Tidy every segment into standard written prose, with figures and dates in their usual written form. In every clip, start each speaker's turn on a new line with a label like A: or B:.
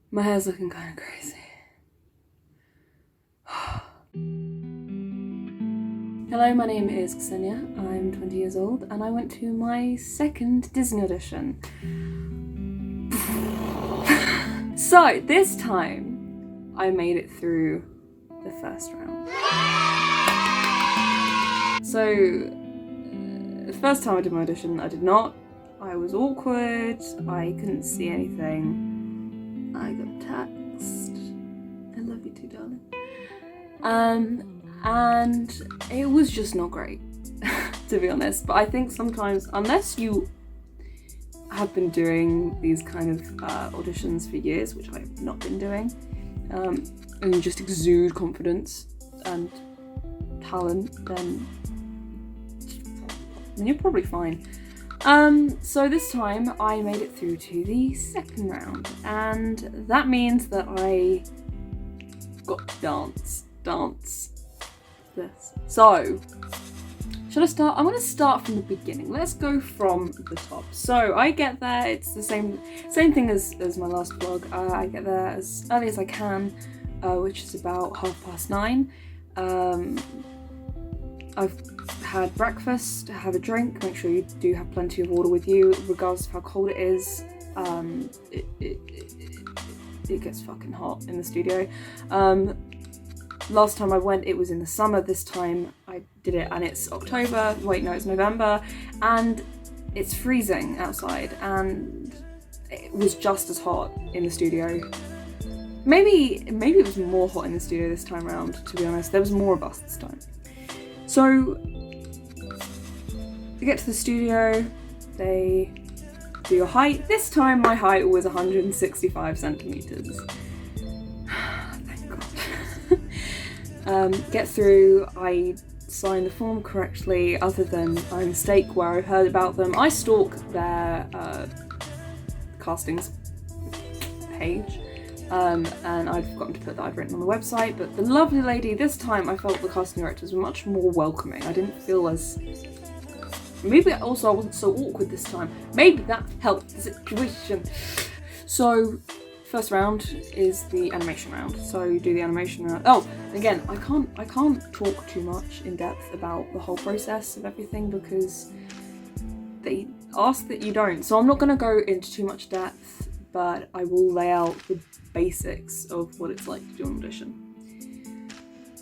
A: My hair's looking kind of crazy. Hello, my name is 𝔰𝔬𝔠𝔦𝔞𝔩𝔰. I'm 20 years old and I went to my second Disney audition. So this time I made it through the first round. So the first time I did my audition, I did not. I was awkward, I couldn't see anything. I got a text. I love you too, darling. And it was just not great, to be honest. But I think sometimes, unless you have been doing these kind of auditions for years, which I've not been doing, and you just exude confidence and talent, then you're probably fine. So this time I made it through to the second round, and that means that I got to dance this. So, should I start? I'm gonna start from the beginning. Let's go from the top. So I get there, it's the same thing as my last vlog. I get there as early as I can, which is about 9:30. I've had breakfast, have a drink, make sure you do have plenty of water with you, regardless of how cold it is. It gets fucking hot in the studio. Last time I went, it was in the summer. This time I did it and it's October. Wait, no, it's November. And it's freezing outside and it was just as hot in the studio. Maybe it was more hot in the studio this time around, to be honest. There was more of us this time. So, you get to the studio, they do your height. This time my height was 165 centimeters. Get through, I signed the form correctly, other than a mistake where I heard about them. I stalk their castings page, and I'd forgotten to put that I'd written on the website, but the lovely lady, this time I felt the casting directors were much more welcoming. I didn't feel as... Maybe also I wasn't so awkward this time. Maybe that helped the situation. So, first round is the animation round. So you do the animation round. Oh, again, I can't talk too much in depth about the whole process of everything because they ask that you don't. So I'm not going to go into too much depth, but I will lay out the basics of what it's like to do an audition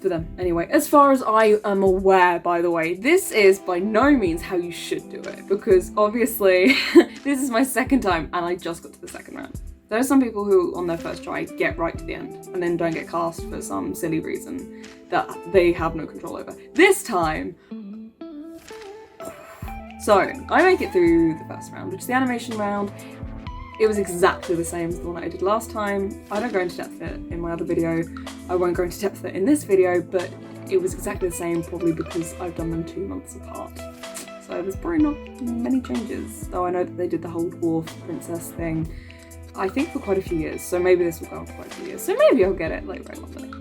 A: for them. Anyway, as far as I am aware, by the way, this is by no means how you should do it, because obviously this is my second time and I just got to the second round. There are some people who, on their first try, get right to the end and then don't get cast for some silly reason that they have no control over. This time, so I make it through the first round, which is the animation round. It was exactly the same as the one I did last time. I don't go into depth it in my other video. I won't go into depth it in this video, but it was exactly the same, probably because I've done them 2 months apart. So there's probably not many changes, though I know that they did the whole dwarf princess thing, I think, for quite a few years, so maybe this will go on for quite a few years, so maybe I'll get it later on today.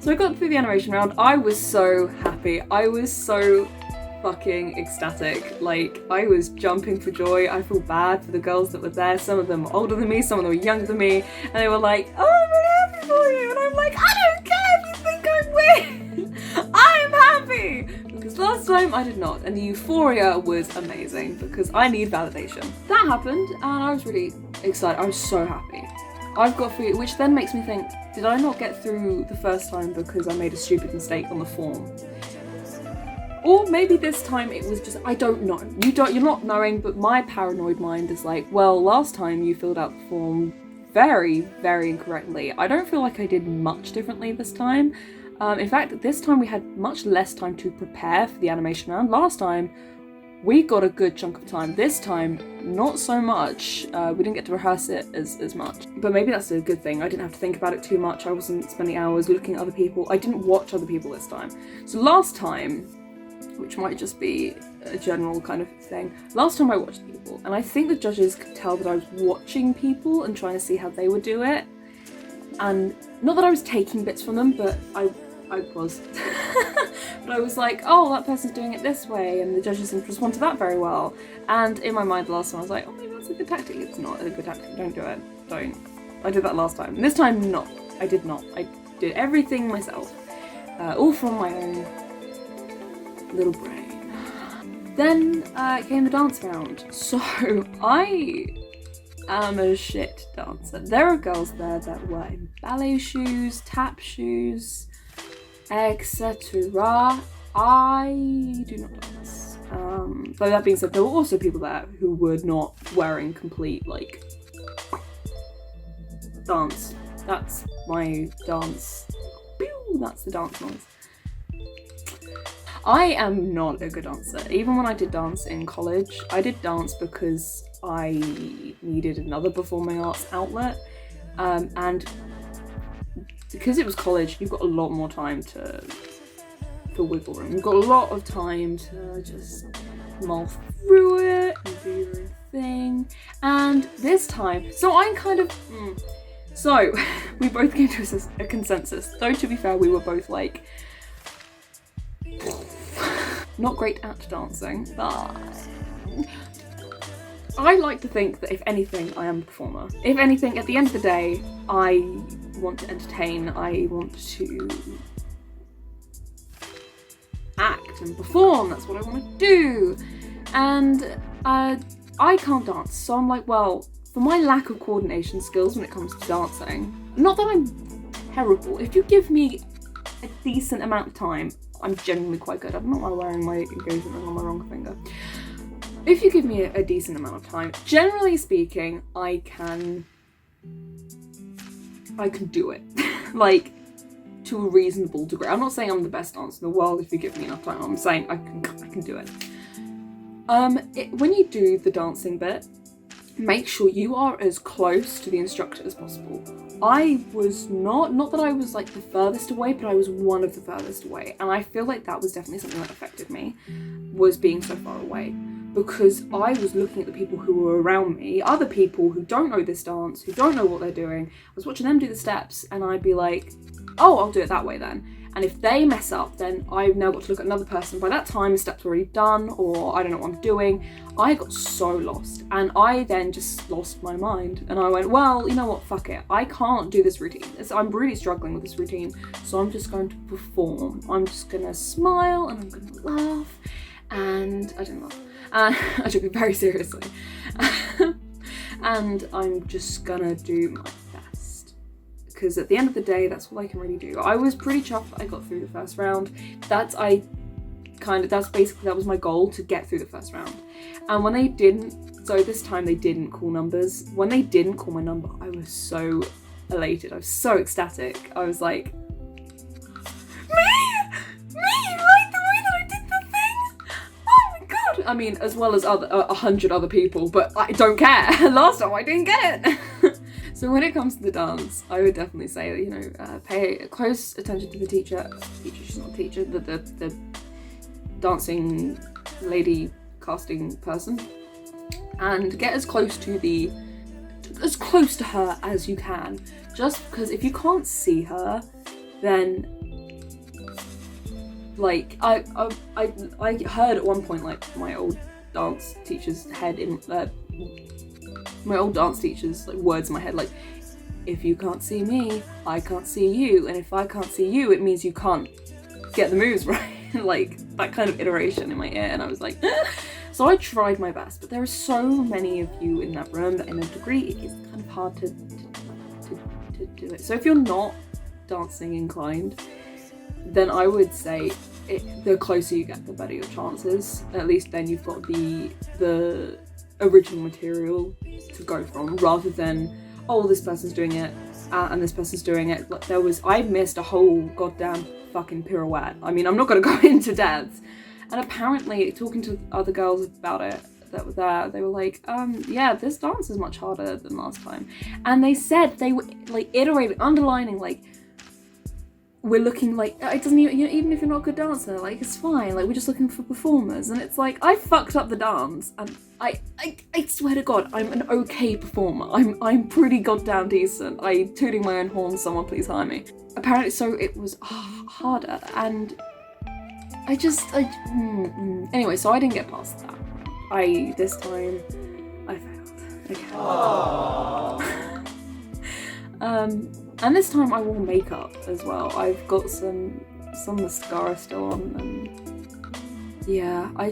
A: So I got through the animation round. I was so happy. I was so fucking ecstatic. Like, I was jumping for joy. I feel bad for the girls that were there. Some of them were older than me, some of them were younger than me, and they were like, oh, I'm really happy for you, and I'm like, I don't care if you think I win! I'm happy! Because last time I did not, and the euphoria was amazing because I need validation. That happened, and I was really excited. I was so happy. I've got through, which then makes me think, did I not get through the first time because I made a stupid mistake on the form? Or maybe this time it was just, I don't know. You're not knowing, but my paranoid mind is like, well, last time you filled out the form very, very incorrectly. I don't feel like I did much differently this time. In fact, this time we had much less time to prepare for the animation round. Last time, we got a good chunk of time. This time, not so much. We didn't get to rehearse it as much. But maybe that's a good thing. I didn't have to think about it too much. I wasn't spending hours looking at other people. I didn't watch other people this time. So last time, which might just be a general kind of thing, last time I watched people, and I think the judges could tell that I was watching people and trying to see how they would do it. And not that I was taking bits from them, but I was. But I was like, oh, that person's doing it this way, and the judges didn't respond to that very well. And in my mind, the last time I was like, oh, maybe that's a good tactic. It's not a good tactic. Don't do it. Don't. I did that last time. This time, not. I did not. I did everything myself. All from my own little brain. Then came the dance round. So I am a shit dancer. There are girls there that were in ballet shoes, tap shoes, etc. I do not dance. But that being said, there were also people there who were not wearing complete, like, dance. That's my dance. Pew, that's the dance noise. I am not a good dancer. Even when I did dance in college, I did dance because I needed another performing arts outlet. And because it was college, you've got a lot more time for wiggle room. You've got a lot of time to just mull through it and do your own thing. And this time, so I'm kind of... So, we both came to a consensus. Though, to be fair, we were both like... not great at dancing, but... I like to think that if anything, I am a performer. If anything, at the end of the day, I want to entertain, I want to act and perform, that's what I want to do. And I can't dance, so I'm like, well, for my lack of coordination skills when it comes to dancing, not that I'm terrible, if you give me a decent amount of time, I'm genuinely quite good. I'm not wearing my engagement ring on my wrong finger. If you give me a decent amount of time, generally speaking, I can do it. Like, to a reasonable degree. I'm not saying I'm the best dancer in the world if you give me enough time. I'm saying I can do it. When you do the dancing bit, make sure you are as close to the instructor as possible. I was not that I was like the furthest away, but I was one of the furthest away. And I feel like that was definitely something that affected me, was being so far away. Because I was looking at the people who were around me, other people who don't know this dance, who don't know what they're doing. I was watching them do the steps and I'd be like, oh, I'll do it that way then. And if they mess up, then I've now got to look at another person. By that time, the step's already done, or I don't know what I'm doing. I got so lost, and I then just lost my mind. And I went, well, you know what, fuck it. I can't do this routine. I'm really struggling with this routine, so I'm just going to perform. I'm just gonna smile, and I'm gonna laugh, and I don't laugh. I took it very seriously. And I'm just gonna do my best. Because at the end of the day, that's what I can really do. I was pretty chuffed that I got through the first round. That was my goal, to get through the first round. And when they didn't, so this time they didn't call numbers. When they didn't call my number, I was so elated. I was so ecstatic. I was like, I mean, as well as 100 other people, but I don't care. Last time I didn't get it. So when it comes to the dance, I would definitely say that, you know, pay close attention to the teacher. She's not a teacher, the dancing lady casting person, and get as close to her as you can. Just because if you can't see her, then like I heard at one point, like, my old dance teacher's like words in my head, like, if you can't see me, I can't see you, and if I can't see you, it means you can't get the moves right. Like, that kind of iteration in my ear, and I was like, so I tried my best, but there are so many of you in that room that in a degree it is kind of hard to do it. So if you're not dancing inclined, then I would say the closer you get, the better your chances. At least then you've got the original material to go from, rather than, oh, this person's doing it and this person's doing it. I missed a whole goddamn fucking pirouette. I mean, I'm not going to go into depth. And apparently, talking to other girls about it that were there, they were like, yeah, this dance is much harder than last time. And they said they were like iterating, underlining, like, we're looking like, it doesn't even if you're not a good dancer, like, it's fine, like, we're just looking for performers. And it's like, I fucked up the dance, and I swear to God, I'm an okay performer. I'm pretty goddamn decent. Tooting my own horn, someone please hire me. Apparently, so it was harder, and anyway, so I didn't get past that. This time, I failed. Okay. And this time I wore makeup as well. I've got some mascara still on, and yeah, I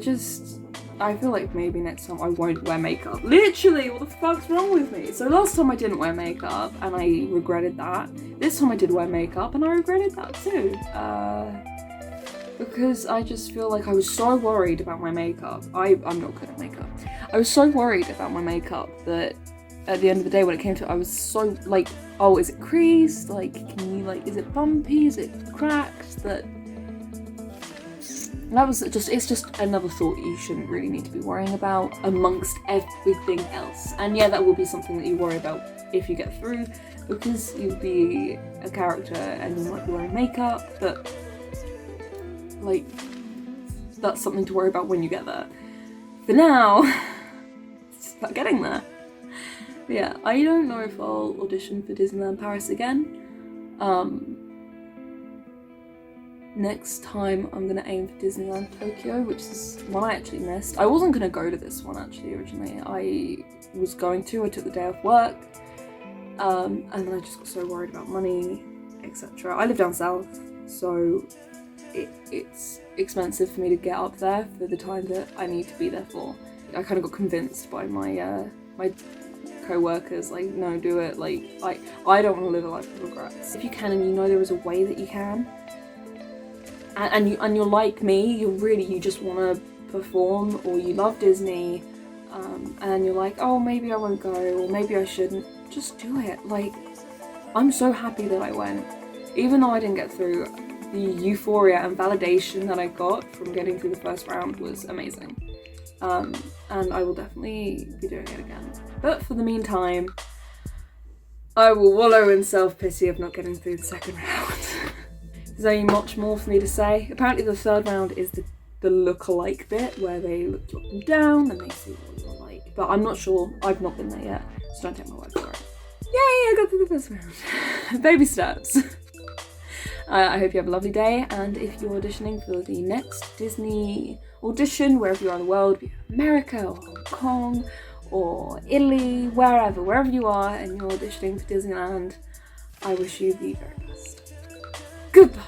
A: feel like maybe next time I won't wear makeup. Literally, what the fuck's wrong with me? So last time I didn't wear makeup and I regretted that. This time I did wear makeup and I regretted that too. Because I just feel like I was so worried about my makeup. I'm not good at makeup. I was so worried about my makeup that at the end of the day when it came to it, I was so like, oh, is it creased? Like, is it bumpy? Is it cracked? It's just another thought you shouldn't really need to be worrying about amongst everything else. And yeah, that will be something that you worry about if you get through, because you'll be a character and you might be wearing makeup, but like, that's something to worry about when you get there. For now, it's about getting there. But yeah, I don't know if I'll audition for Disneyland Paris again. Next time I'm gonna aim for Disneyland Tokyo, which is one I actually missed. I wasn't gonna go to this one actually originally. I took the day off work, and then I just got so worried about money, etc. I live down south, so it's expensive for me to get up there for the time that I need to be there for. I kind of got convinced by my co-workers, like, no, do it. Like, I don't want to live a life of regrets. If you can, and you know there is a way that you can, and you're like me, you just want to perform, or you love Disney, and you're like, oh, maybe I won't go, or maybe I shouldn't, just do it. Like, I'm so happy that I went. Even though I didn't get through, the euphoria and validation that I got from getting through the first round was amazing. And I will definitely be doing it again. But for the meantime, I will wallow in self-pity of not getting through the second round. There's only much more for me to say. Apparently the third round is the look-alike bit, where they look you up and down and they see what you're like. But I'm not sure. I've not been there yet, so don't take my word for it. Yay, I got through the first round. Baby steps. I hope you have a lovely day, and if you're auditioning for the next Disney audition, wherever you are in the world, be it America or Hong Kong or Italy, wherever you are and you're auditioning for Disneyland, I wish you the very best. Goodbye.